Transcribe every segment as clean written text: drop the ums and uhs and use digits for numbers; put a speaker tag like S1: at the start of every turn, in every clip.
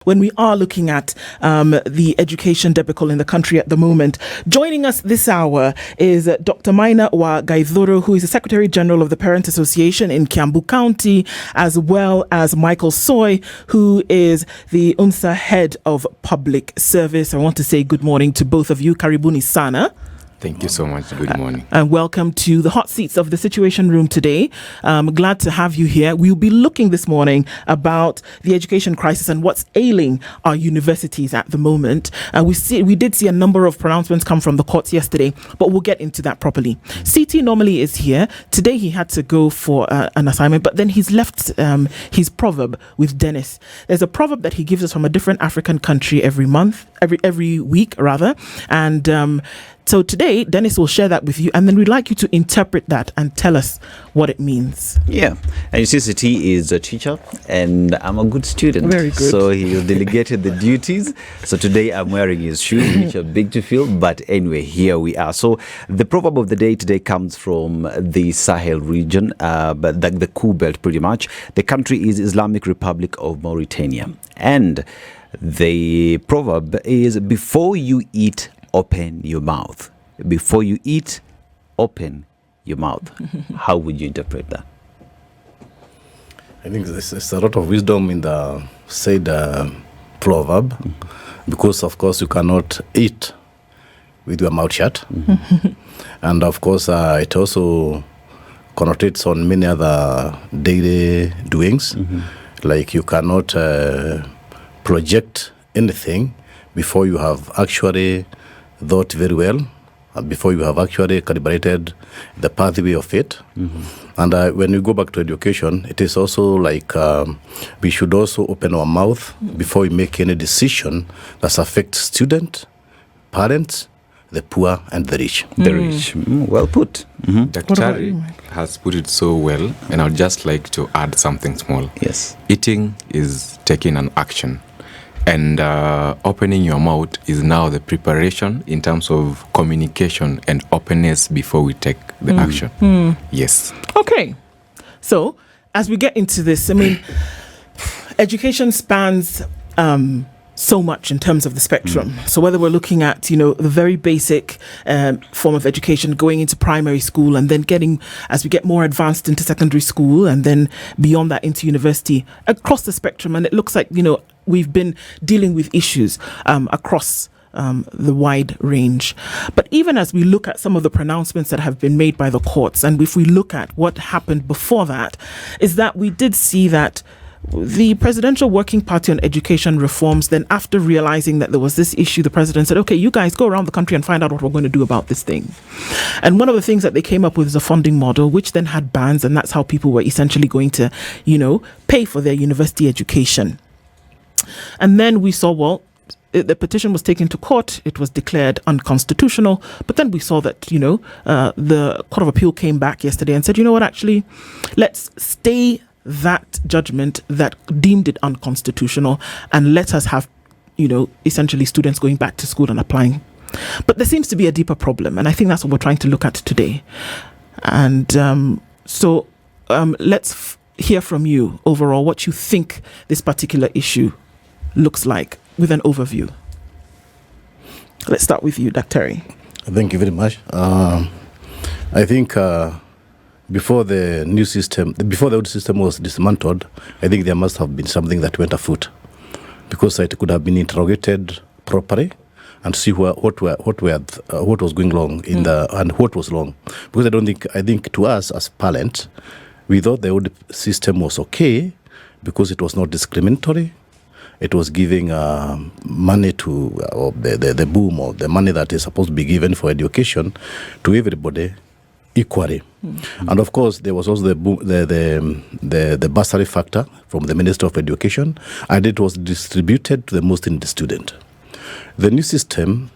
S1: when we are looking at the education debacle in the country at the moment. Joining us this hour is Dr. Maina wa Gaithuru, who is the Secretary General of the Parents Association in Kiambu County, as well as Micheal Soy, who is the UNSA Head of Public Service. I want to say good morning to both of you. Karibuni sana.
S2: Thank you so much. Good morning.
S1: And welcome to the hot seats of the Situation Room today. Glad to have you here. We'll be looking this morning about the education crisis and what's ailing our universities at the moment. We did see a number of pronouncements come from the courts yesterday, but we'll get into that properly. CT normally is here. Today he had to go for an assignment, but then he's left his proverb with Dennis. There's a proverb that he gives us from a different African country every week rather. And so today, Dennis will share that with you, and then we'd like you to interpret that and tell us what it means.
S3: Yeah, and you see, T is a teacher, and I'm a good student.
S1: Very good.
S3: So he delegated the duties. So today I'm wearing his shoes, which are big to feel. But anyway, here we are. So the proverb of the day today comes from the Sahel region, but the Coup Belt pretty much. The country is Islamic Republic of Mauritania. And the proverb is, before you eat, open your mouth. Before you eat, open your mouth. How would you interpret that?
S4: I think there's a lot of wisdom in the said proverb, because of course you cannot eat with your mouth shut. And of course it also connotates on many other daily doings. Like you cannot project anything before you have actually thought very well, before you have actually calibrated the pathway of it. And when we go back to education, it is also like we should also open our mouth before we make any decision that affects student, parents, the poor and the rich.
S3: The rich. Well put.
S2: Dr. has put it so well, and I'd just like to add something small.
S3: Yes.
S2: Eating is taking an action. And opening your mouth is now the preparation in terms of communication and openness before we take the action. Yes.
S1: Okay. So, as we get into this, I mean, education spans so much in terms of the spectrum. So whether we're looking at, the very basic form of education, going into primary school and then getting, as we get more advanced into secondary school and then beyond that into university, across the spectrum. And it looks like, we've been dealing with issues across the wide range. But even as we look at some of the pronouncements that have been made by the courts, and if we look at what happened before that, is that we did see that the Presidential Working Party on Education Reforms, then after realizing that there was this issue, the president said, okay, you guys go around the country and find out what we're going to do about this thing. And one of the things that they came up with is a funding model, which then had bans, and that's how people were essentially going to, pay for their university education. And then we saw, the petition was taken to court. It was declared unconstitutional. But then we saw that, the Court of Appeal came back yesterday and said, you know what, actually, let's stay that judgment that deemed it unconstitutional and let us have, essentially students going back to school and applying. But there seems to be a deeper problem. And I think that's what we're trying to look at today. And so let's hear from you overall what you think this particular issue looks like with an overview. Let's start with you, Dr.
S4: Thank you very much. I think before the old system was dismantled, I think there must have been something that went afoot, because it could have been interrogated properly and see what was going wrong and what was wrong. Because I think to us as parents, we thought the old system was okay because it was not discriminatory. It was giving money to the boom, or the money that is supposed to be given for education to everybody equally. And of course, there was also the bursary factor from the Minister of Education, and it was distributed to the most needy student. The new system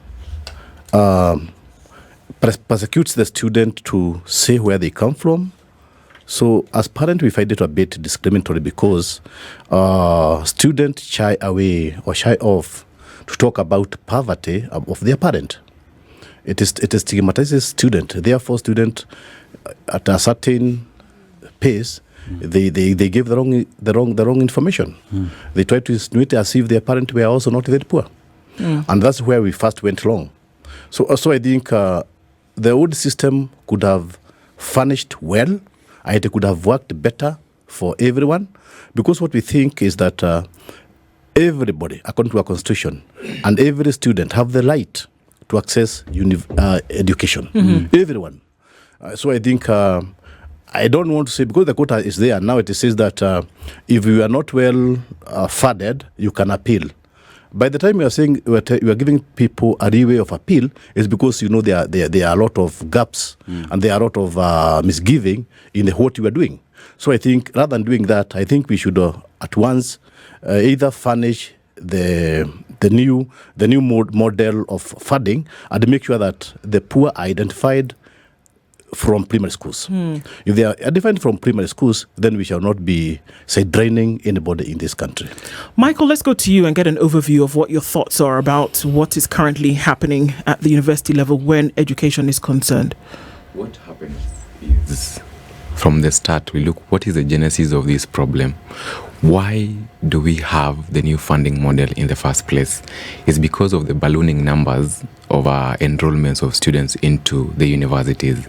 S4: persecutes the student to say where they come from. So as parents, we find it a bit discriminatory because students shy away or shy off to talk about poverty of their parent. It stigmatizes student. Therefore, student at a certain pace they gave the wrong information. They tried to insinuate as if their parents were also not very poor, and that's where we first went wrong. So I think the old system could have furnished well, and it could have worked better for everyone, because what we think is that everybody, according to our constitution, and every student have the right to access education. Everyone. So I think I don't want to say, because the quota is there now, it says that if you are not well funded, you can appeal. By the time you are saying you are giving people a leeway of appeal, is because there are a lot of gaps and there are a lot of misgiving in what you are doing. So I think rather than doing that, I think we should at once either furnish the new model of funding and make sure that the poor are identified from primary schools. If they are identified from primary schools, then we shall not be, say, draining anybody in this country.
S1: Michael, let's go to you and get an overview of what your thoughts are about what is currently happening at the university level when education is concerned.
S2: What happens is, from the start, we look what is the genesis of this problem. Why do we have the new funding model in the first place? It's because of the ballooning numbers of enrollments of students into the universities.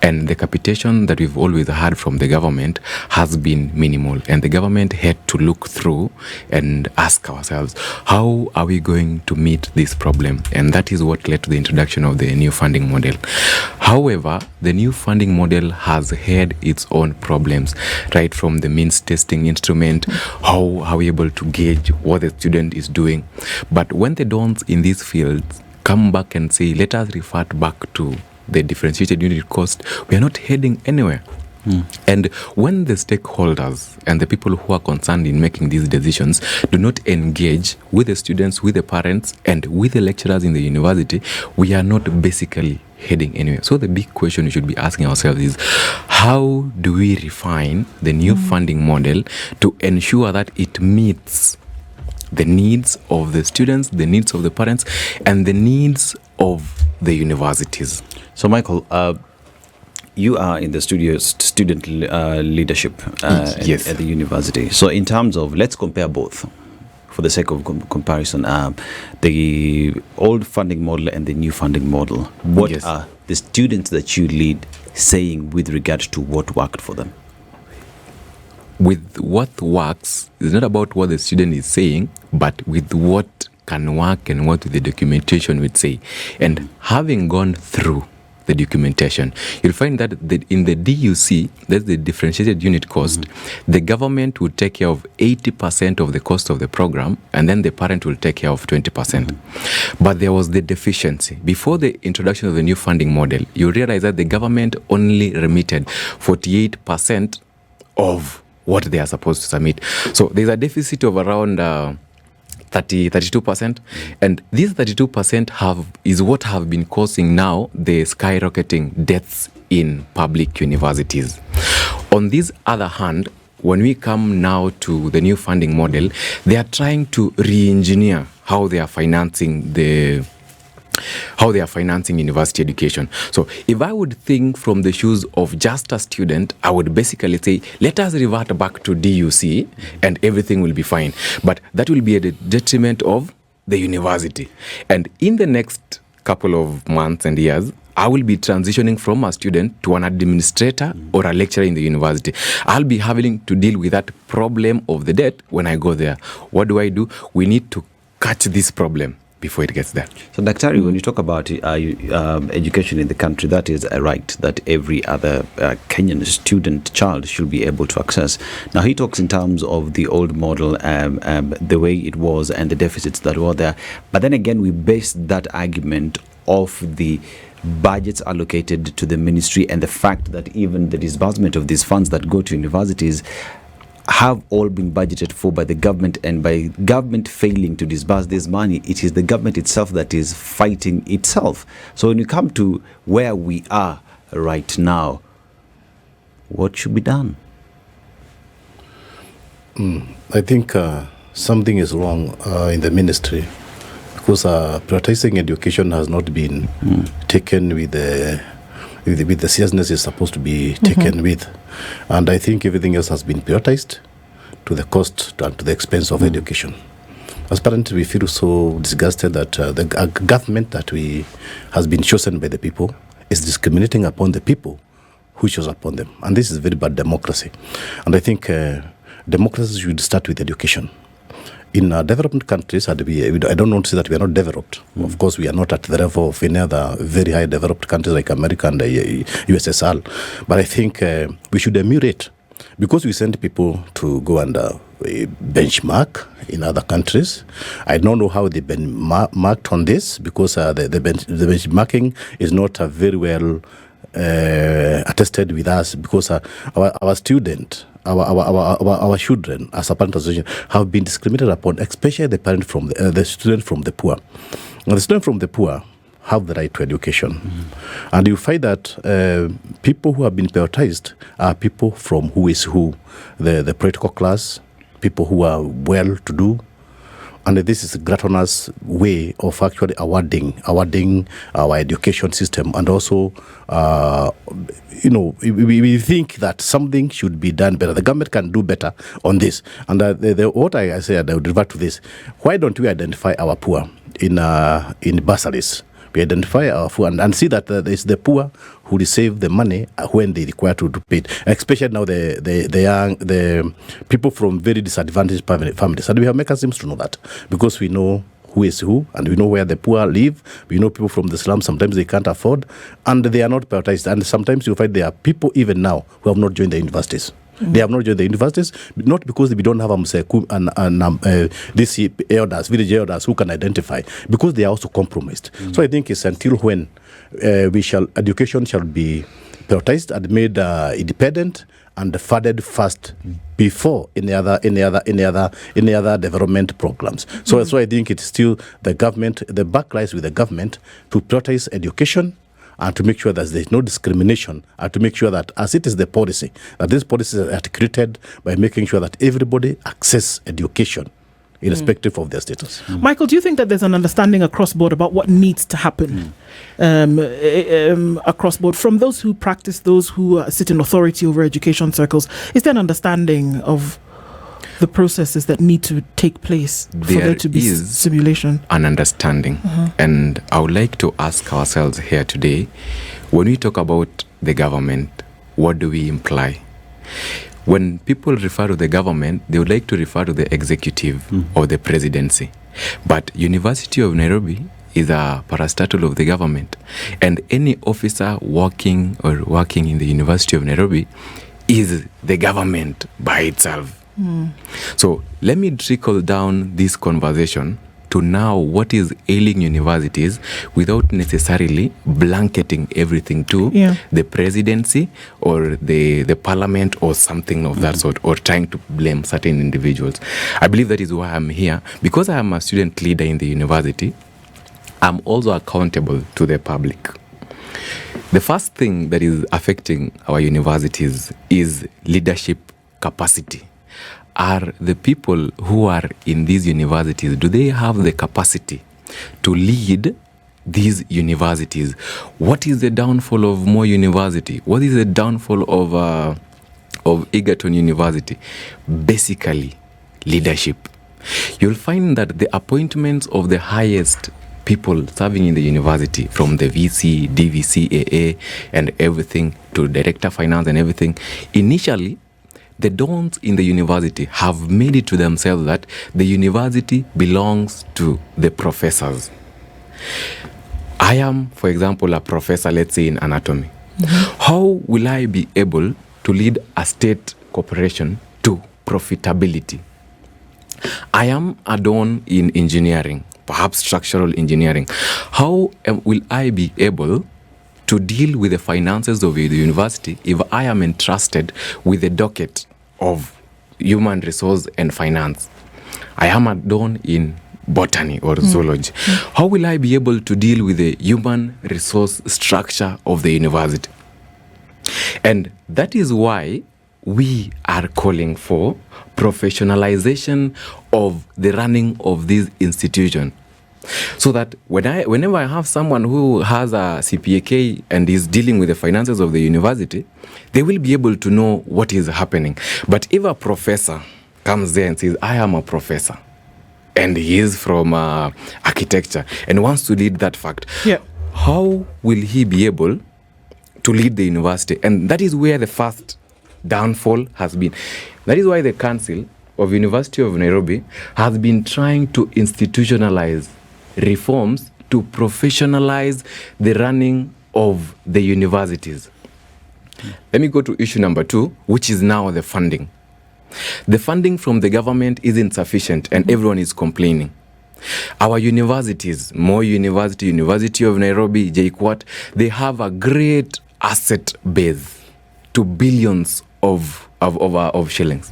S2: And the capitation that we've always had from the government has been minimal. And the government had to look through and ask ourselves, how are we going to meet this problem? And that is what led to the introduction of the new funding model. However, the new funding model has had its own problems, right from the means testing instrument, how are we able to gauge what the student is doing. But when the dons in these fields come back and say, let us revert back to the differentiated unit cost, we are not heading anywhere. And when the stakeholders and the people who are concerned in making these decisions do not engage with the students, with the parents, and with the lecturers in the university, we are not basically heading anywhere. So the big question we should be asking ourselves is, how do we refine the new funding model to ensure that it meets the needs of the students, the needs of the parents, and the needs of the universities?
S3: So, Michael, you are in the student leadership
S2: Yes.
S3: at the university. So, in terms of, let's compare both for the sake of comparison, the old funding model and the new funding model. What
S2: Yes.
S3: are the students that you lead saying with regard to what worked for them?
S2: With what works, it's not about what the student is saying, but with what can work and what the documentation would say. And having gone through the documentation, you'll find that in the DUC, that's the differentiated unit cost, the government will take care of 80% of the cost of the program, and then the parent will take care of 20%. But there was the deficiency. Before the introduction of the new funding model, you realize that the government only remitted 48% of what they are supposed to submit. So there's a deficit of around 32%, and this 32% is what have been causing now the skyrocketing deaths in public universities. On this other hand, when we come now to the new funding model, they are trying to re-engineer how they are financing university education. So if I would think from the shoes of just a student, I would basically say, let us revert back to DUC and everything will be fine. But that will be at the detriment of the university. And in the next couple of months and years, I will be transitioning from a student to an administrator or a lecturer in the university. I'll be having to deal with that problem of the debt when I go there. What do? We need to catch this problem before it gets there.
S3: So, Daktari, when you talk about education in the country, that is a right that every other Kenyan child should be able to access. Now, he talks in terms of the old model, the way it was and the deficits that were there. But then again, we base that argument off the budgets allocated to the ministry and the fact that even the disbursement of these funds that go to universities have all been budgeted for by the government, and by government failing to disburse this money, it is the government itself that is fighting itself. So when you come to where we are right now, what should be done?
S4: I think something is wrong in the ministry, because prioritizing education has not been taken with with the seriousness is supposed to be taken with. And I think everything else has been prioritized to the cost and to the expense of education. As parents, we feel so disgusted that the government that has been chosen by the people is discriminating upon the people who chose upon them. And this is very bad democracy. And I think democracy should start with education. In developed countries, I don't want to say that we are not developed. Of course, we are not at the level of any other very high developed countries like America and the USSR. But I think we should emulate, because we send people to go and benchmark in other countries. I don't know how they've been marked on this, because the benchmarking is not very well attested with us, because our student, our children, as a parent association, have been discriminated upon, especially the parent from the student from the poor. And the student from the poor have the right to education. And you find that people who have been prioritized are people from who is who, the political class, people who are well-to-do. And this is a gluttonous way of actually awarding our education system. And also, we think that something should be done better. The government can do better on this. And what I said, I would revert to this. Why don't we identify our poor in bursaries? We identify our poor and see that it's the poor who receive the money when they require to pay it. Especially now the people from very disadvantaged families. And we have mechanisms to know that, because we know who is who, and we know where the poor live. We know people from the slums, sometimes they can't afford, and they are not prioritized. And sometimes you find there are people even now who have not joined the universities. They have not joined the universities, not because we don't have these elders, village elders who can identify, because they are also compromised. So I think it's until when education shall be prioritized and made independent and funded first before any other development programs. So I think it's still the government, the back lies with the government to prioritize education, and to make sure that there is no discrimination, and to make sure that, as it is the policy, that this policy is articulated by making sure that everybody access education, irrespective of their status.
S1: Michael, do you think that there's an understanding across board about what needs to happen across board, from those who practice, those who sit in authority over education circles? Is there an understanding of the processes that need to take place for there to be simulation?
S2: An understanding. And I would like to ask ourselves here today, when we talk about the government, what do we imply? When people refer to the government, they would like to refer to the executive or the presidency. But University of Nairobi is a parastatal of the government. And any officer working in the University of Nairobi is the government by itself. So let me trickle down this conversation to now what is ailing universities, without necessarily blanketing everything to the presidency or the parliament or something of that sort, or trying to blame certain individuals. I believe that is why I'm here. Because I am a student leader in the university, I'm also accountable to the public. The first thing that is affecting our universities is leadership capacity. Are the people who are in these universities, do they have the capacity to lead these universities? What is the downfall of Moi University? What is the downfall of Egerton University? Basically, leadership. You'll find that the appointments of the highest people serving in the university, from the VC, DVC, AA, and everything, to director finance and everything, initially, the dons in the university have made it to themselves that the university belongs to the professors. I am, for example, a professor, let's say in anatomy. How will I be able to lead a state corporation to profitability? I am a don in engineering, perhaps structural engineering. How will I be able to deal with the finances of the university if I am entrusted with the docket of human resource and finance? I am a don in botany or zoology. How will I be able to deal with the human resource structure of the university? And that is why we are calling for professionalization of the running of this institution. So that whenever I have someone who has a CPAK and is dealing with the finances of the university, they will be able to know what is happening. But if a professor comes there and says, I am a professor, and he is from architecture and wants to lead that fact, how will he be able to lead the university? And that is where the first downfall has been. That is why the Council of University of Nairobi has been trying to institutionalize reforms to professionalize the running of the universities. Let me go to issue number 2, which is now the funding. The funding from the government isn't sufficient and everyone is complaining. Our universities, Moi University, University of Nairobi, JKUAT, they have a great asset base to billions of shillings.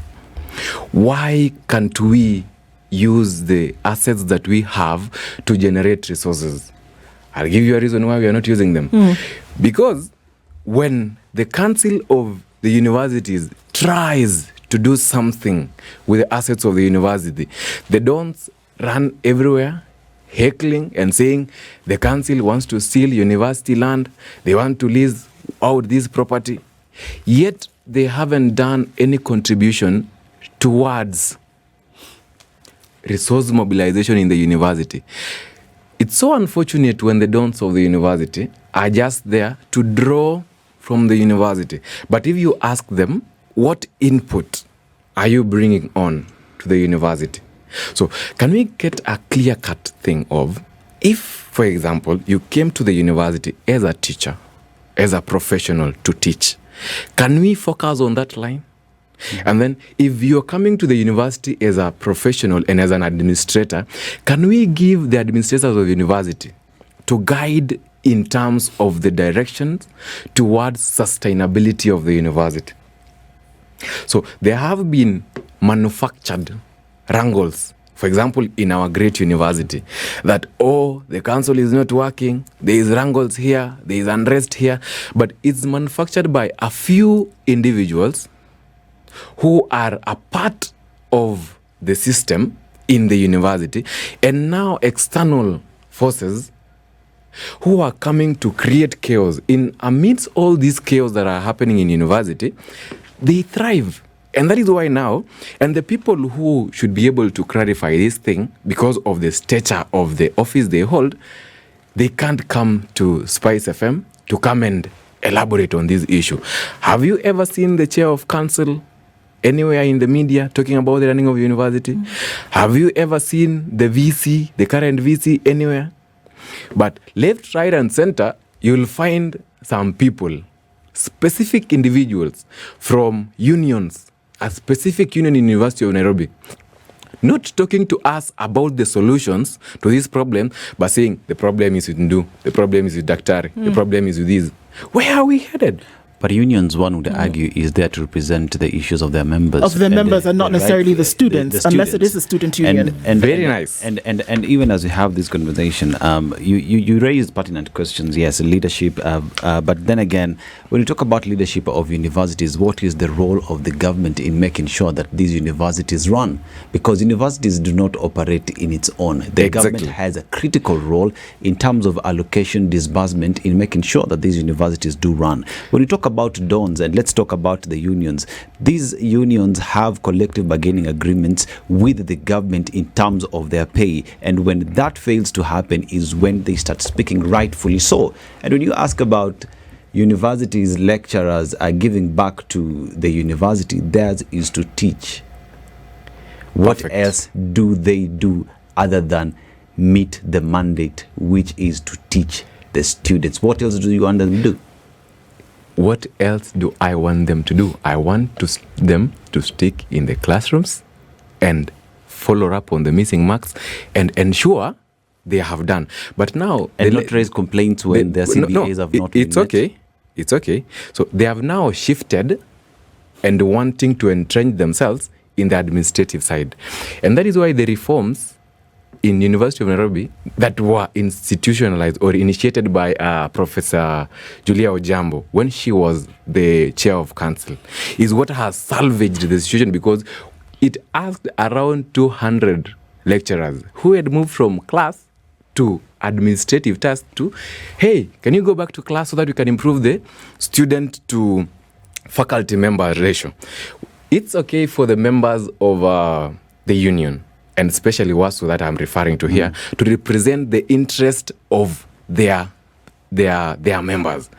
S2: Why can't we use the assets that we have to generate resources? I'll give you a reason why we are not using them. Because when the Council of the Universities tries to do something with the assets of the university, they don't run everywhere heckling and saying the council wants to steal university land, they want to lease out this property, yet they haven't done any contribution towards resource mobilization in the university. It's so unfortunate when the dons of the university are just there to draw from the university. But if you ask them, what input are you bringing on to the university? So can we get a clear-cut thing of, if, for example, you came to the university as a teacher, as a professional to teach, can we focus on that line? And then if you're coming to the university as a professional and as an administrator, can we give the administrators of the university to guide in terms of the directions towards sustainability of the university? So there have been manufactured wrangles, for example, in our great university, that, the council is not working, there is wrangles here, there is unrest here, but it's manufactured by a few individuals who are a part of the system in the university, and now external forces who are coming to create chaos. In amidst all these chaos that are happening in university, they thrive. And that is why now, and the people who should be able to clarify this thing, because of the stature of the office they hold, they can't come to Spice FM to come and elaborate on this issue. Have you ever seen the chair of council anywhere in the media talking about the running of university? Have you ever seen the VC, the current VC, anywhere? But left, right, and center, you'll find some people, specific individuals from unions, a specific union in University of Nairobi, not talking to us about the solutions to this problem, but saying the problem is with Ndu, the problem is with Daktari, the problem is with this. Where are we headed?
S3: But unions, one would argue, is there to represent the issues of their members.
S1: Of their members and not necessarily the students, unless it is a student union.
S3: And
S2: very nice.
S3: And even as we have this conversation, you raised pertinent questions, yes, leadership, but then again, when you talk about leadership of universities, what is the role of the government in making sure that these universities run? Because universities do not operate in its own. The government has a critical role in terms of allocation, disbursement, in making sure that these universities do run. When you talk about dons, and let's talk about the unions, these unions have collective bargaining agreements with the government in terms of their pay, and when that fails to happen is when they start speaking, rightfully so. And when you ask about universities, lecturers are giving back to the university, theirs is to teach. What else do they do other than meet the mandate, which is to teach the students? What else do you want them to do?
S2: What else do I want them to do? I want them to stick in the classrooms and follow up on the missing marks and ensure they have done. But now...
S3: And not raise complaints when their CBAs have not been met.
S2: Okay. It's okay. So they have now shifted and wanting to entrench themselves in the administrative side. And that is why the reforms in University of Nairobi that were institutionalized or initiated by Professor Julia Ojambo when she was the chair of council is what has salvaged the situation, because it asked around 200 lecturers who had moved from class to administrative tasks to, hey, can you go back to class so that we can improve the student to faculty member ratio? It's okay for the members of the union, and especially WASU that I'm referring to here, to represent the interest of their members.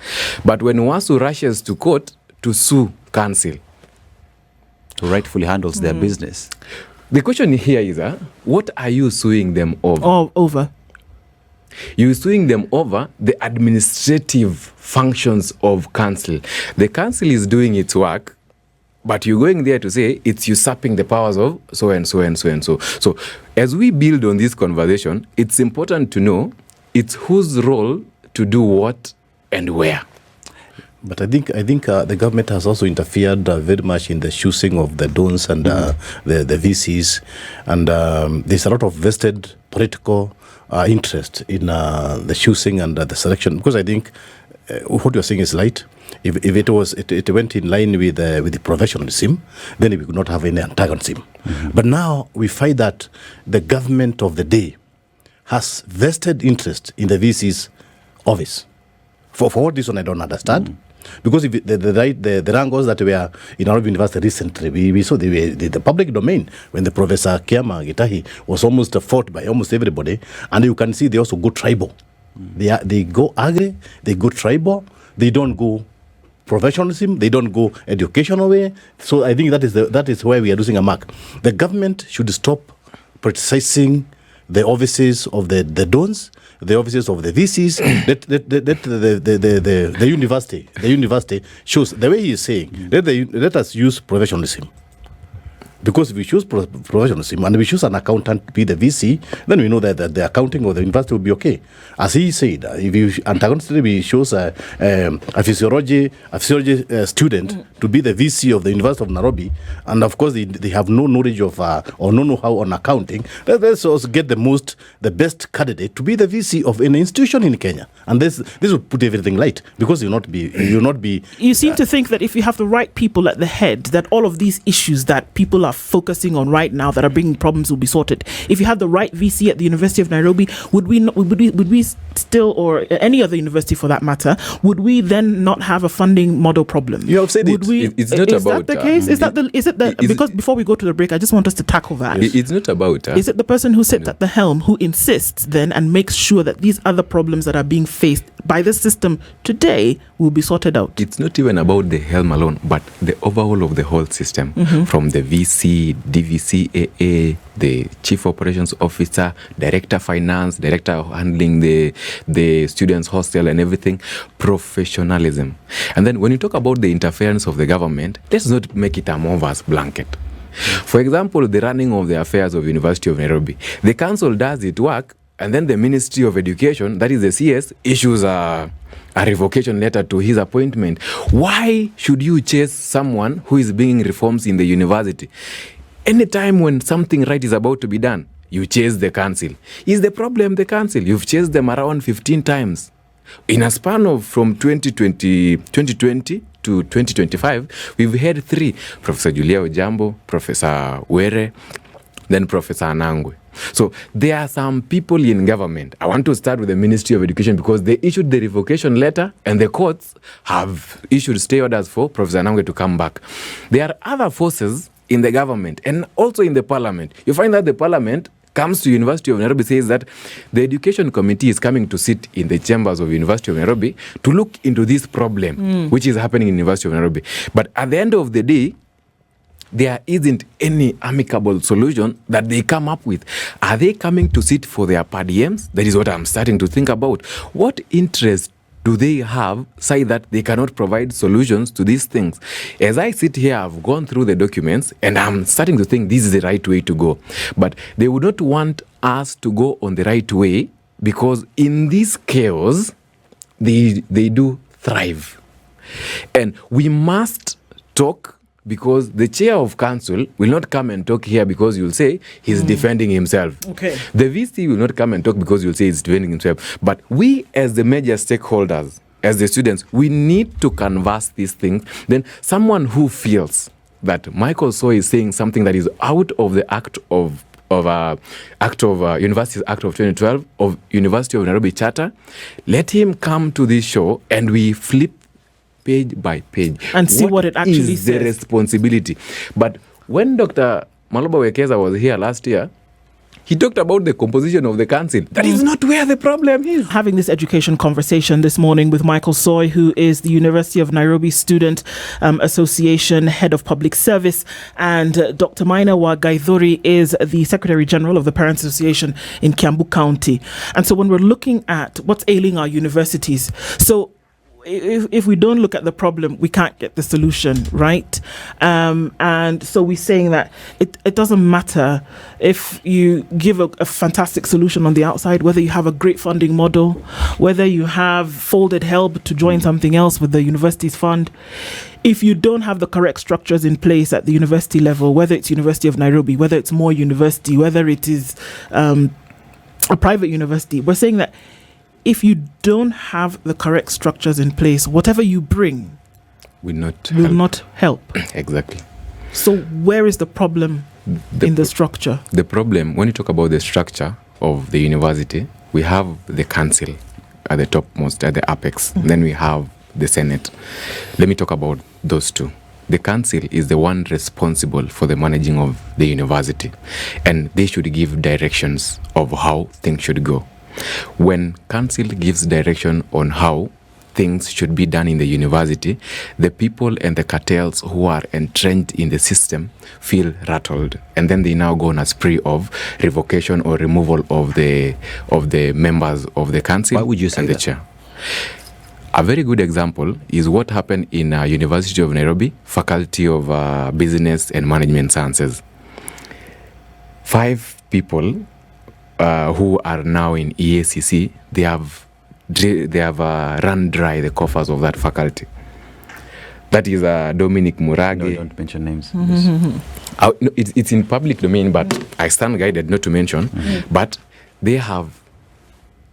S2: But when WASU rushes to court to sue council,
S3: Who rightfully handles their business.
S2: the question here is, what are you suing them over?
S1: Over.
S2: You're suing them over the administrative functions of council. The council is doing its work, but you're going there to say it's usurping the powers of so and so and so and so. So as we build on this conversation, it's important to know it's whose role to do what and where.
S4: But I think the government has also interfered very much in the choosing of the dons and the VCs, and there's a lot of vested political interest in the choosing and the selection. Because I think what you're saying is right. If it went in line with the professionalism, then we could not have any antagonism. But now we find that the government of the day has vested interest in the VC's office. For what reason, I don't understand. Because if the wrangles that were in our university recently, we saw the public domain when the Professor Kiambu was almost fought by almost everybody, and you can see they also go tribal. They go ugly, they go tribal, they don't go professionalism, they don't go educational way. So I think that is where we are losing a mark. The government should stop politicizing the offices of the dons, the offices of the VCs. Let the university shows the way he is saying. Let us use professionalism. Because if we choose professionalism and we choose an accountant to be the VC, then we know that the accounting of the university will be okay. As he said, if you antagonistically choose a physiology student to be the VC of the University of Nairobi, and of course they have no knowledge of or no know-how on accounting, let's also get the best candidate to be the VC of an institution in Kenya, and this will put everything right, because you will not be.
S1: You seem to think that if you have the right people at the head, that all of these issues that people are focusing on right now that are bringing problems will be sorted. If you had the right VC at the University of Nairobi, would we still, or any other university for that matter, would we then not have a funding model problem?
S2: You have said
S1: it's not
S2: about
S1: that the case? Because before we go to the break, I just want us to tackle that.
S2: It's not about.
S1: Is it the person who sits at the helm who insists then and makes sure that these other problems that are being faced by the system today will be sorted out?
S2: It's not even about the helm alone, but the overall of the whole system, from the VC, DVC, AA, the Chief Operations Officer, Director Finance, Director handling the students' hostel and everything. Professionalism. And then when you talk about the interference of the government, let's not make it a movers blanket. For example, the running of the affairs of University of Nairobi. The council does its work, and then the Ministry of Education, that is the CS, issues a revocation letter to his appointment. Why should you chase someone who is bringing reforms in the university? Anytime when something right is about to be done, you chase the council. Is the problem the council? You've chased them around 15 times. In a span of from 2020 to 2025, we've had 3. Professor Julia Ojambo, Professor Were, then Professor Anangwe. So there are some people in government. I want to start with the Ministry of Education because they issued the revocation letter and the courts have issued stay orders for Professor Anangwe to come back. There are other forces in the government and also in the parliament. You find that the parliament comes to University of Nairobi, says that the education committee is coming to sit in the chambers of University of Nairobi to look into this problem which is happening in University of Nairobi. But at the end of the day, there isn't any amicable solution that they come up with. Are they coming to sit for their per diems? That is what I'm starting to think about. What interest do they have say that they cannot provide solutions to these things? As I sit here, I've gone through the documents and I'm starting to think this is the right way to go. But they would not want us to go on the right way because in this chaos, they do thrive. And we must talk, because the chair of council will not come and talk here because you'll say he's defending himself.
S1: Okay.
S2: The VC will not come and talk because you'll say he's defending himself. But we as the major stakeholders, as the students, we need to canvass these things. Then someone who feels that Michael Soy is saying something that is out of the act of Universities Act of 2012 of University of Nairobi Charter. Let him come to this show and we flip page by page
S1: and see what it actually
S2: is the
S1: says.
S2: responsibility. But when Dr. Maloba Wekesa was here last year, he talked about the composition of the council. That is not where the problem is.
S1: Having this education conversation this morning with Michael Soy, who is the University of Nairobi Student Association Head of Public Service, and Dr. Maina Gaithuru is the Secretary General of the Parents Association in Kiambu County. And so when we're looking at what's ailing our universities, so if we don't look at the problem, we can't get the solution, right? And so we're saying that it doesn't matter if you give a fantastic solution on the outside, whether you have a great funding model, whether you have folded help to join something else with the university's fund. If you don't have the correct structures in place at the university level, whether it's University of Nairobi, whether it's More University, whether it is a private university, we're saying that if you don't have the correct structures in place, whatever you bring
S2: will
S1: not help.
S2: Exactly.
S1: So where is the problem in the structure?
S2: The problem, when you talk about the structure of the university, we have the council at the topmost, at the apex. Then we have the Senate. Let me talk about those two. The council is the one responsible for the managing of the university, and they should give directions of how things should go. When council gives direction on how things should be done in the university, the people and the cartels who are entrenched in the system feel rattled, and then they now go on a spree of revocation or removal of the members of the council.
S3: Why would you say
S2: and the
S3: that?
S2: chair. A very good example is what happened in University of Nairobi, Faculty of Business and Management Sciences. 5 people who are now in EACC, they have run dry the coffers of that faculty. That is Dominic Murage.
S3: No, don't mention names.
S2: No, it's in public domain, but I stand guided not to mention. But they have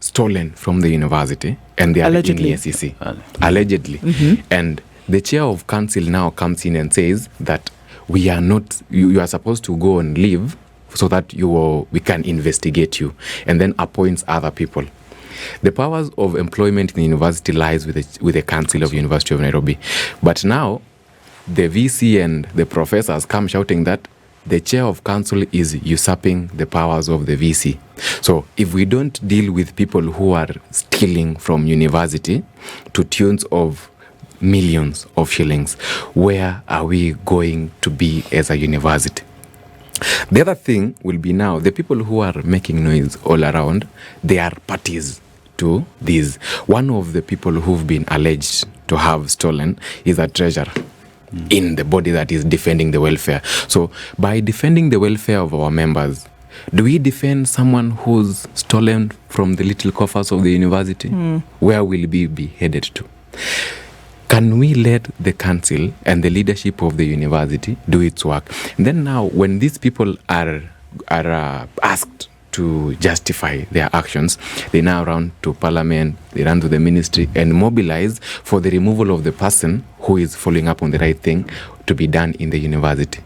S2: stolen from the university, and they are
S1: Allegedly.
S2: in EACC. Allegedly. And the chair of council now comes in and says that we are not. You are supposed to go on leave so that we can investigate you, and then appoints other people. The powers of employment in the university lies with the Council of University of Nairobi. But now, the VC and the professors come shouting that the chair of council is usurping the powers of the VC. So if we don't deal with people who are stealing from university to tunes of millions of shillings, where are we going to be as a university? The other thing will be now, the people who are making noise all around, they are parties to this. One of the people who've been alleged to have stolen is a treasurer in the body that is defending the welfare. So by defending the welfare of our members, do we defend someone who's stolen from the little coffers of the university? Where will we be headed to? Can we let the council and the leadership of the university do its work? And then now, when these people are asked to justify their actions, they now run to parliament, they run to the ministry and mobilize for the removal of the person who is following up on the right thing to be done in the university.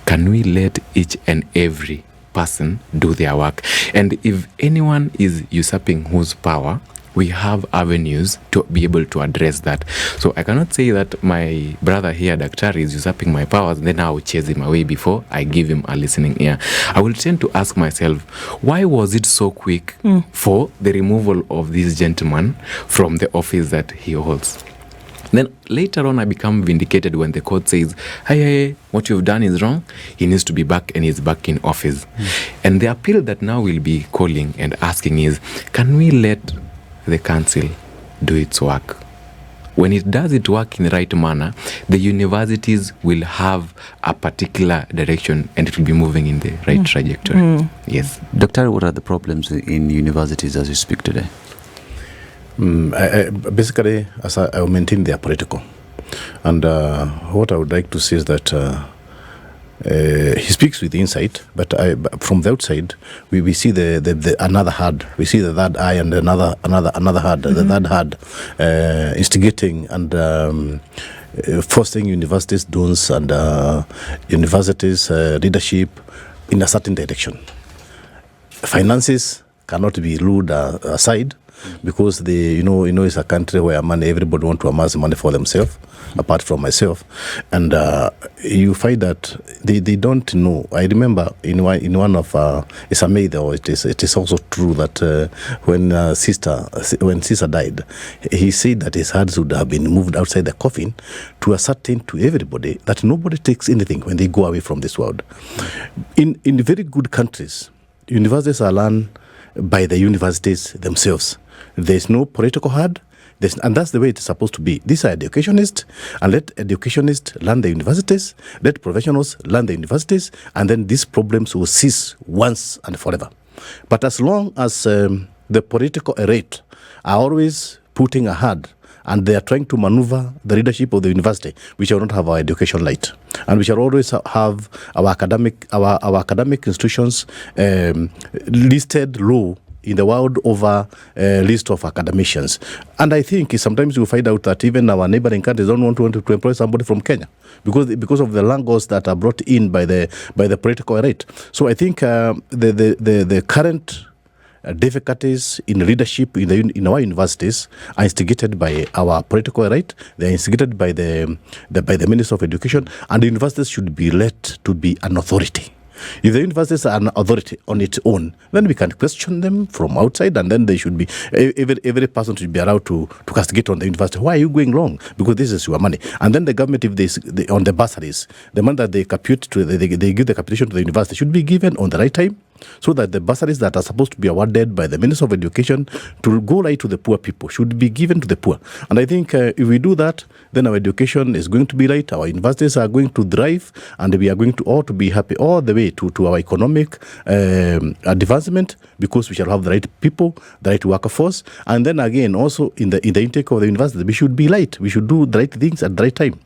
S2: Can we let each and every person do their work? And if anyone is usurping whose power, we have avenues to be able to address that. So I cannot say that my brother here, Daktari, is usurping my powers, and then I will chase him away before I give him a listening ear. I will tend to ask myself, why was it so quick for the removal of this gentleman from the office that he holds? Then later on, I become vindicated when the court says, hey, what you've done is wrong. He needs to be back, and he's back in office. And the appeal that now we'll be calling and asking is, can we let the council do its work? When it does its work in the right manner, the universities will have a particular direction and it will be moving in the right trajectory. Yes.
S3: Doctor, what are the problems in universities as you speak today?
S4: Basically, as I will maintain they are political. And what I would like to say is that he speaks with insight, but from the outside, we see the another hand. We see the third eye and another hand. The third hand instigating and forcing universities, dons, and universities leadership in a certain direction. Finances cannot be ruled aside, because it's a country where everybody want to amass money for themselves, apart from myself, and you find that they don't know. I remember in one of it's amazing, or it is also true that when sister died, he said that his hands would have been moved outside the coffin to ascertain to everybody that nobody takes anything when they go away from this world. In very good countries, universities are run by the universities themselves. There's no political herd, and that's the way it's supposed to be. These are educationists, and let educationists learn the universities, let professionals learn the universities, and then these problems will cease once and forever. But as long as the political elite are always putting a herd, and they are trying to maneuver the leadership of the university, we shall not have our education light, and we shall always have our academic institutions listed low in the world over list of academicians. And I think sometimes you find out that even our neighboring countries don't want to employ somebody from Kenya because of the languages that are brought in by the political elite. So I think the current difficulties in leadership in our universities are instigated by our political elite. They are instigated by the Minister of Education, and the universities should be let to be an authority. If the universities are an authority on its own, then we can question them from outside, and then they should be every person should be allowed to castigate on the university. Why are you going wrong? Because this is your money. And then the government, if they on the bursaries, the money that they give the capitation to the university should be given on the right time, so that the bursaries that are supposed to be awarded by the Minister of Education to go right to the poor people should be given to the poor. And I think if we do that, then our education is going to be right, our universities are going to thrive, and we are going to all to be happy all the way to our economic advancement, because we shall have the right people, the right workforce. And then again, also in the intake of the university, we should be right. We should do the right things at the right time.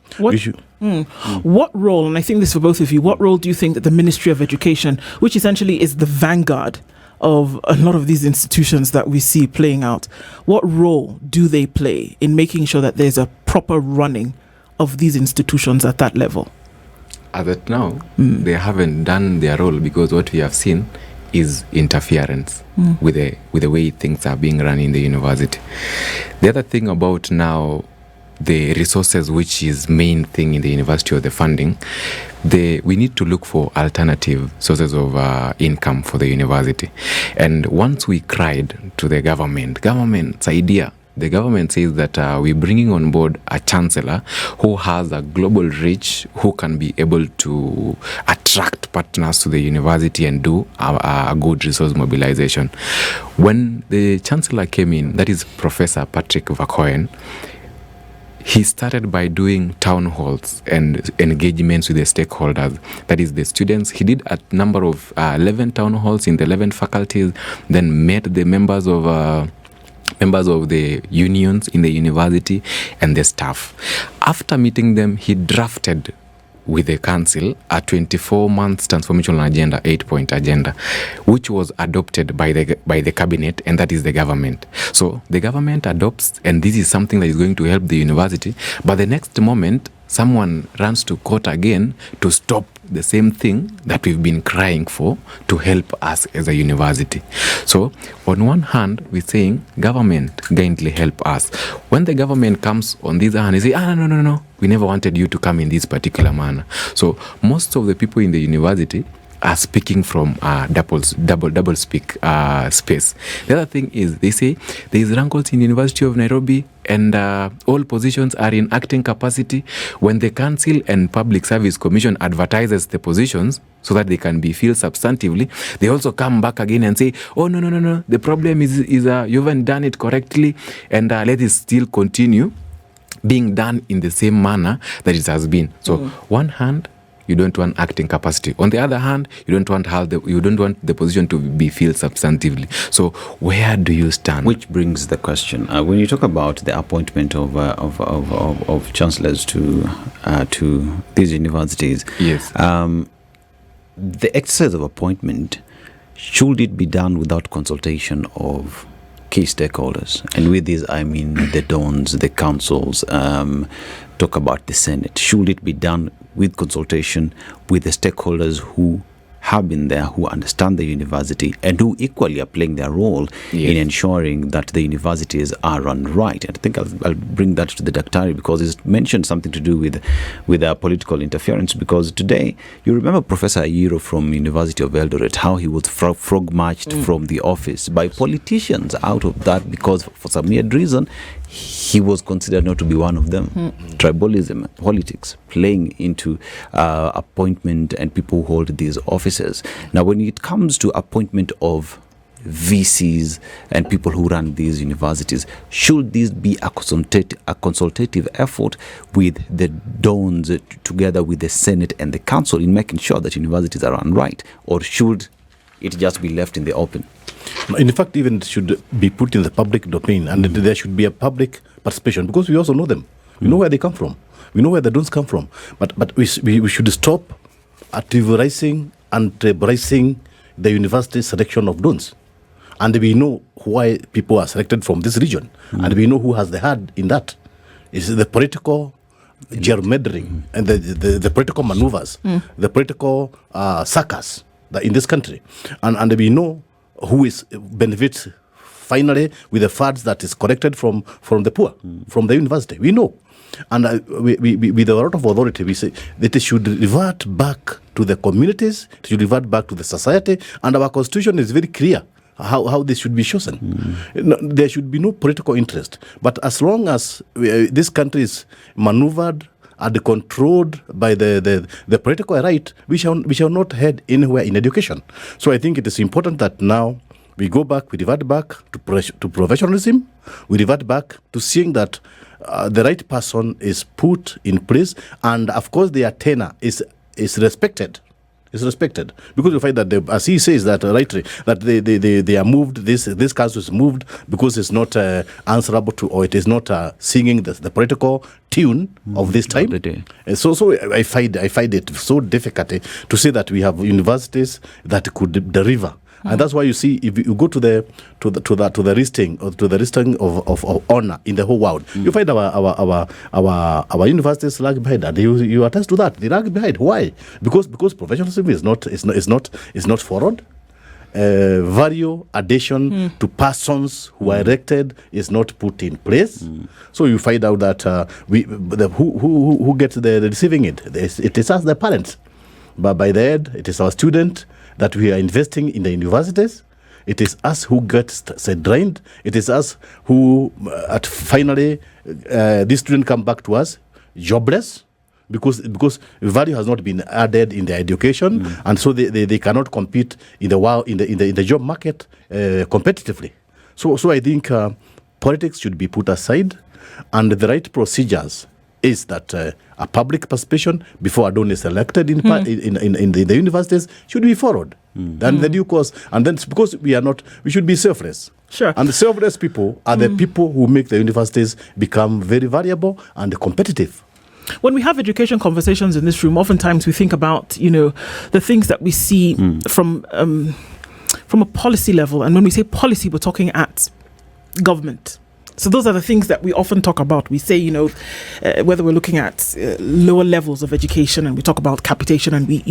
S1: What role, and I think this for both of you, what role do you think that the Ministry of Education, which essentially is the vanguard of a lot of these institutions that we see playing out, what role do they play in making sure that there's a proper running of these institutions at that level?
S2: As at now, they haven't done their role, because what we have seen is interference with the way things are being run in the university. The other thing about now, the resources, which is main thing in the university, or the funding, we need to look for alternative sources of income for the university. And once we cried to the government's idea, the government says that we're bringing on board a chancellor who has a global reach, who can be able to attract partners to the university and do a good resource mobilization. When the chancellor came in, that is Professor Patrick Vercoen, he started by doing town halls and engagements with the stakeholders, that is the students. He did a number of 11 town halls in the 11 faculties, then met the members of the unions in the university and the staff. After meeting them, he drafted with the council a 24-month transformational agenda, 8-point agenda, which was adopted by the cabinet, and that is the government. So the government adopts, and this is something that is going to help the university, but the next moment someone runs to court again to stop the same thing that we've been crying for to help us as a university. So on one hand, we're saying, government, kindly help us. When the government comes on this hand, they say, no, we never wanted you to come in this particular manner. So most of the people in the university are speaking from double speak space. The other thing is, they say there is rankles in the University of Nairobi, and all positions are in acting capacity. When the Council and Public Service Commission advertises the positions so that they can be filled substantively, they also come back again and say, oh, no, the problem is you haven't done it correctly, and let it still continue being done in the same manner that it has been. So one hand, you don't want acting capacity. On the other hand, you don't want the position to be filled substantively. So where do you stand?
S3: Which brings the question: when you talk about the appointment of chancellors to these universities,
S2: yes,
S3: the exercise of appointment, should it be done without consultation of key stakeholders? And with this, I mean the dons, the councils. Talk about the Senate. Should it be done with consultation with the stakeholders who have been there, who understand the university, and who equally are playing their role in ensuring that the universities are run right. And I think I'll bring that to the Daktari, because it's mentioned something to do with political interference. Because today, you remember Professor Ayiro from University of Eldoret, how he was frog marched from the office by politicians out of that, because for some weird reason, he was considered not to be one of them. Tribalism, politics, playing into appointment and people who hold these offices. Now, when it comes to appointment of VCs and people who run these universities, should this be a consultative effort with the dons together with the Senate and the Council in making sure that universities are run right, or should it just be left in the open?
S4: In fact, even it should be put in the public domain, and there should be a public participation, because we also know them. We know where they come from. We know where the dons come from. But we should stop trivializing and bracing the university selection of dons. And we know why people are selected from this region, and we know who has the hand in that. It's the political gerrymandering and the political maneuvers, the political circus in this country, and we know who is benefits finally with the funds that is collected from the poor, from the university. We know, and we with a lot of authority, we say that it should revert back to the communities, it should revert back to the society, and our constitution is very clear how this should be chosen. There should be no political interest, but as long as this country is maneuvered and controlled by the political right, we shall not head anywhere in education. So I think it is important that now we revert back to professionalism, we revert back to seeing that the right person is put in place, and of course their tenure is respected. Is respected, because you find that as he says that rightly, that they are moved. This council is moved because it's not answerable to, or it is not singing the political tune of this time. So I find it so difficult to say that we have universities that could deliver. And that's why you see, if you go to the listing of honor in the whole world, you find our universities lag behind. And you attest to that. They lag behind. Why? Because professionalism is not followed. Value addition to persons who are elected is not put in place. So you find out that who gets the receiving it? It is us, the parents. But by the end, it is our student that we are investing in the universities. It is us who gets drained. It is us who, finally, this student come back to us jobless, because value has not been added in their education, and so they cannot compete in the job market competitively. So I think politics should be put aside, and the right procedures is that a public participation before a don is elected in the universities should be followed. And the due course, and then because we should be selfless.
S1: Sure.
S4: And the selfless people are the people who make the universities become very valuable and competitive.
S1: When we have education conversations in this room, oftentimes we think about, the things that we see from a policy level. And when we say policy, we're talking at government. So those are the things that we often talk about. We say, whether we're looking at lower levels of education, and we talk about capitation, and we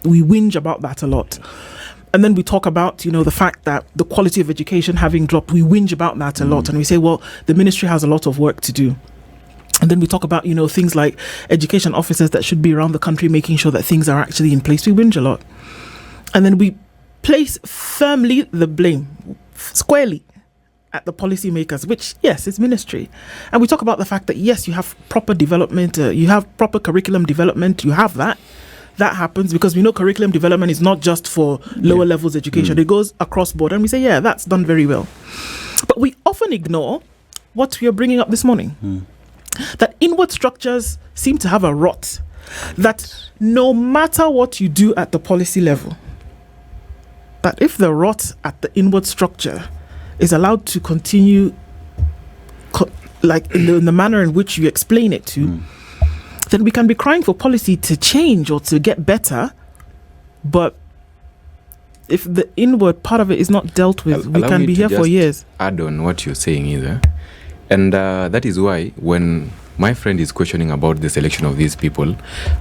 S1: whinge about that a lot. And then we talk about, the fact that the quality of education having dropped, we whinge about that a lot. And we say, well, the ministry has a lot of work to do. And then we talk about, things like education officers that should be around the country making sure that things are actually in place. We whinge a lot. And then we place firmly the blame, squarely, at the policymakers, which, yes, is ministry. And we talk about the fact that, yes, you have proper development, you have proper curriculum development, you have that. That happens because we know curriculum development is not just for lower levels education. It goes across board, and we say, yeah, that's done very well. But we often ignore what we are bringing up this morning. That inward structures seem to have a rot. That no matter what you do at the policy level, that if the rot at the inward structure is allowed to continue in the manner in which you explain it to, then we can be crying for policy to change or to get better. But if the inward part of it is not dealt with, we can be here for years.
S2: Add on what you're saying either. And that is why when my friend is questioning about the selection of these people,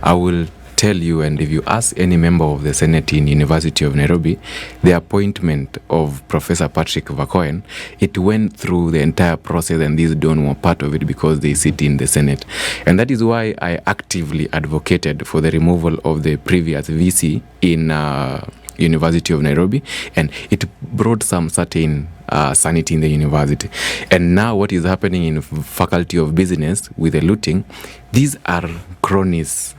S2: I will tell you, and if you ask any member of the Senate in University of Nairobi, the appointment of Professor Patrick Vakoen, it went through the entire process, and these don't were part of it because they sit in the Senate. And that is why I actively advocated for the removal of the previous VC in University of Nairobi, and it brought some certain sanity in the university. And now what is happening in Faculty of Business with the looting, these are cronies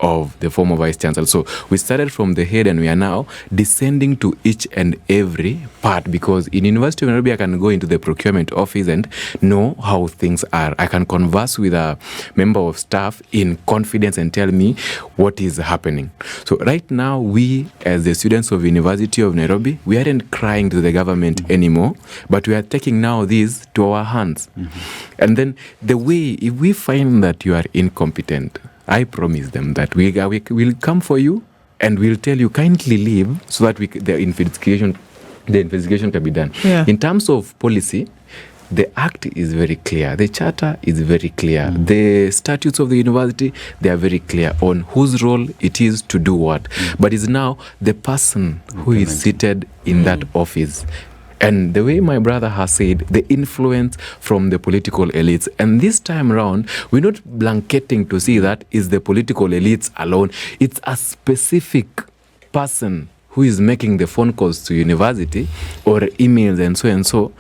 S2: of the former vice chancellor. So we started from the head and we are now descending to each and every part, because in University of Nairobi I can go into the procurement office and know how things are. I can converse with a member of staff in confidence and tell me what is happening. So right now we, as the students of University of Nairobi, we aren't crying to the government anymore, but we are taking now this to our hands. And then the way, if we find that you are incompetent, I promise them that we will come for you and we'll tell you kindly leave so that the investigation can be done.
S1: Yeah.
S2: In terms of policy, the act is very clear. The charter is very clear. The statutes of the university, they are very clear on whose role it is to do what. But it's now the person who is seated in that office. And the way my brother has said, the influence from the political elites. And this time around, we're not blanketing to see that is the political elites alone. It's a specific person who is making the phone calls to university or emails and so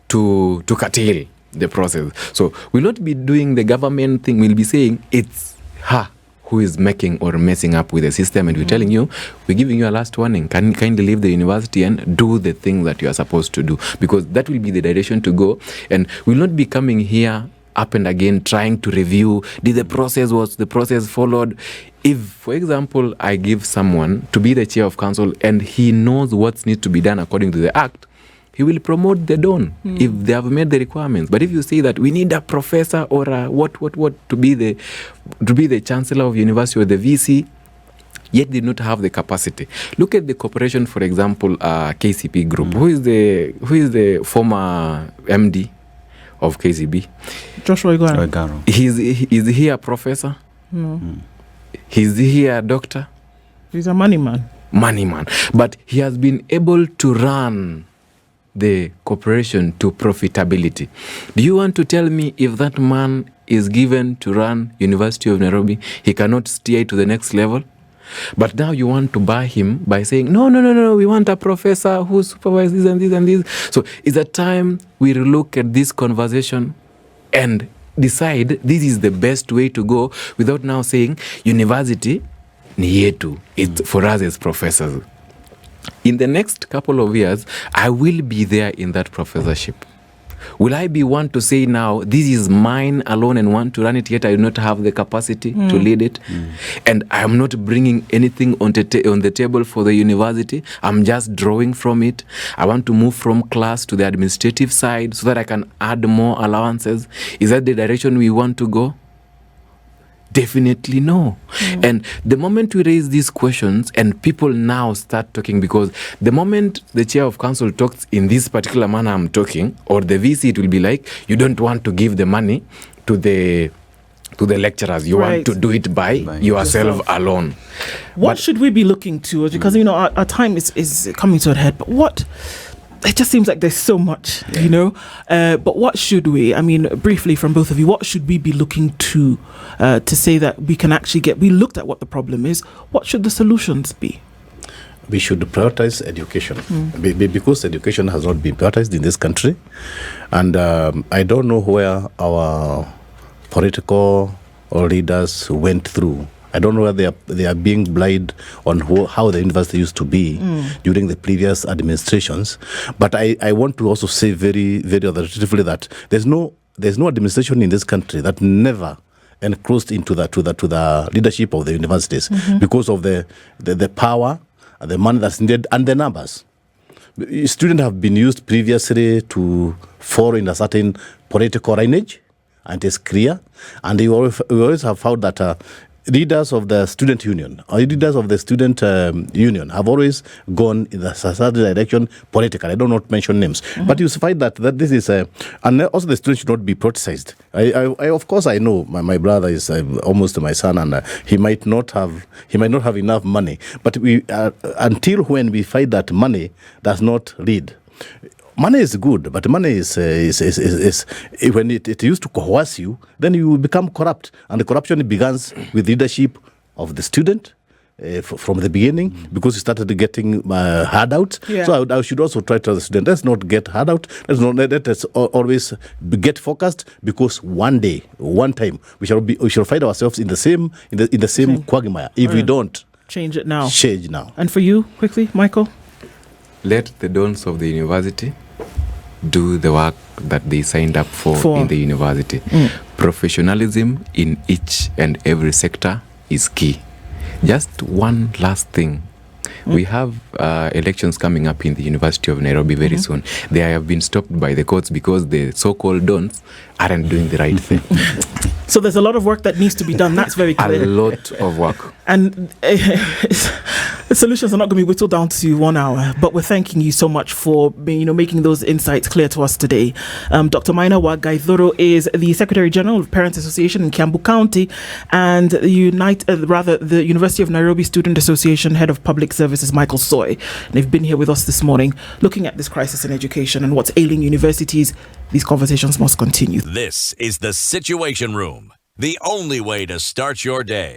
S2: to curtail the process. So we'll not be doing the government thing. We'll be saying it's her who is making or messing up with the system, and we're telling you, we're giving you a last warning. Can you kindly leave the university and do the thing that you are supposed to do? Because that will be the direction to go, and we'll not be coming here up and again trying to review, was the process followed? If, for example, I give someone to be the chair of council and he knows what needs to be done according to the act, he will promote the don if they have made the requirements. But if you say that we need a professor or a what to be the chancellor of university or the VC, yet did not have the capacity. Look at the corporation, for example, KCP Group. Who is the former MD of KCB?
S1: Joshua Igaro.
S2: Is he a professor?
S1: No.
S2: Is he a doctor?
S1: He's a money man.
S2: But he has been able to run the corporation to profitability. Do you want to tell me if that man is given to run University of Nairobi, he cannot steer it to the next level? But now you want to buy him by saying, no, we want a professor who supervises this and this and this. So it's a time we look at this conversation and decide this is the best way to go, without now saying university ni yetu, it's for us as professors. In the next couple of years, I will be there in that professorship. Will I be one to say now, this is mine alone and want to run it, yet I do not have the capacity to lead it? And I am not bringing anything on the table for the university. I'm just drawing from it. I want to move from class to the administrative side so that I can add more allowances. Is that the direction we want to go? Definitely no. And the moment we raise these questions and people now start talking, because the moment the chair of council talks in this particular manner I'm talking, or the VC, it will be like, you don't want to give the money to the lecturers. You want to do it by yourself alone.
S1: What should we be looking to? Because, our time is coming to a head, but it just seems like there's so much, but what should we, briefly from both of you, what should we be looking to say that we can actually we looked at what the problem is, what should the solutions be?
S4: We should prioritize education because education has not been prioritized in this country. And I don't know where our political leaders went through. I don't know whether they are being blind on how the university used to be during the previous administrations. But I want to also say very, very authoritatively that there's no administration in this country that never encroached into the leadership of the universities because of the power, the money that's needed, and the numbers. Students have been used previously to fall in a certain political lineage, and it's clear. And we always have found that leaders of the student union or leaders of the student union have always gone in the certain direction politically. I don't want to mention names, but you find that this is and also the students should not be politicized. I of course I know my brother is almost my son, and he might not have enough money, but we until when we find that money does not lead. Money is good, but money is when it used to coerce you, then you become corrupt, and the corruption begins with leadership of the student from the beginning, because you started getting handouts.
S1: Yeah.
S4: So I should also try to tell the student, let's not get handout. Let's always get focused, because one time we shall find ourselves in the same quagmire if we don't
S1: change it now.
S4: Change now.
S1: And for you, quickly, Michael.
S2: Let the dons of the university do the work that they signed up for in the university. Professionalism in each and every sector is key. Just one last thing. We have elections coming up in the University of Nairobi very soon. They have been stopped by the courts because the so-called dons aren't doing the right thing.
S1: So there's a lot of work that needs to be done. That's very clear.
S2: A lot of work.
S1: And the solutions are not going to be whittled down to 1 hour, but we're thanking you so much for making those insights clear to us today. Dr. Maina Gaithuru is the Secretary General of Parents Association in Kiambu County, and the University of Nairobi Student Association Head of Public Services, Michael Soy. They've been here with us this morning looking at this crisis in education and what's ailing universities. These conversations must continue.
S5: This is the Situation Room, the only way to start your day.